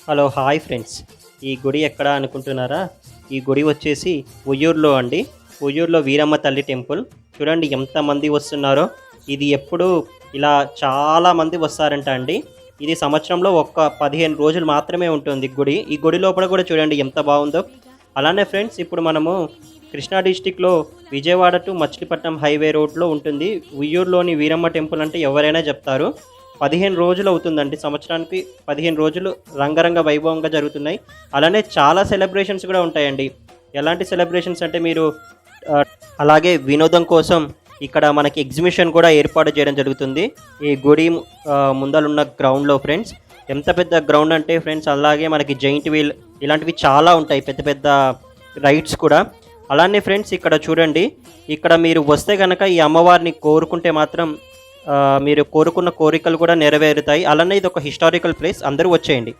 Hello hi friends. ఈ గుడి ఎక్కడ అనుకుంటున్నారా? ఈ గుడి వచ్చేసి ఉయ్యూరులో అండి. ఉయ్యూరులో వీరమ్మ తల్లి టెంపుల్. చూడండి ఎంతమంది వస్తున్నారో. ఇది ఎప్పుడు ఇలా చాలామంది వస్తారంట అండి. ఇది సంవత్సరంలో ఒక్క 15 రోజులు మాత్రమే ఉంటుంది గుడి. ఈ గుడి లోపల కూడా చూడండి ఎంత బాగుందో. అలానే ఫ్రెండ్స్ ఇప్పుడు మనము కృష్ణా డిస్టిక్‌లో విజయవాడ టు మచిలీపట్నం హైవే రోడ్‌లో ఉంటుంది. ఉయ్యూరులోని వీరమ్మ టెంపుల్ అంటే ఎవరైనా చెప్తారు. 15 రోజులు అవుతుందండి. సంవత్సరానికి 15 రోజులు రంగరంగ వైభవంగా జరుగుతున్నాయి. అలానే చాలా సెలబ్రేషన్స్ కూడా ఉంటాయండి. ఎలాంటి సెలబ్రేషన్స్ అంటే మీరు ఆహ్, అలాగే వినోదం కోసం ఇక్కడ మనకి ఎగ్జిబిషన్ కూడా ఏర్పాటు చేయడం జరుగుతుంది. ఈ గుడి ముందలున్న గ్రౌండ్‌లో ఫ్రెండ్స్. ఎంత పెద్ద గ్రౌండ్ అంటే ఫ్రెండ్స్ అలాగే మనకి జెయింట్ వీల్ ఇలాంటివి చాలా ఉంటాయి. పెద్ద పెద్ద రైడ్స్ కూడా. అలానే ఫ్రెండ్స్ ఇక్కడ చూడండి. ఇక్కడ మీరు వస్తే గనక ఈ అమ్మవారిని కోరుకుంటే మాత్రం మీరు కోరుకున్న కోరికలు కూడా నెరవేరుతాయి. అలానే ఇదొక హిస్టారికల్ ప్లేస్. అందరూ వచ్చేయండి.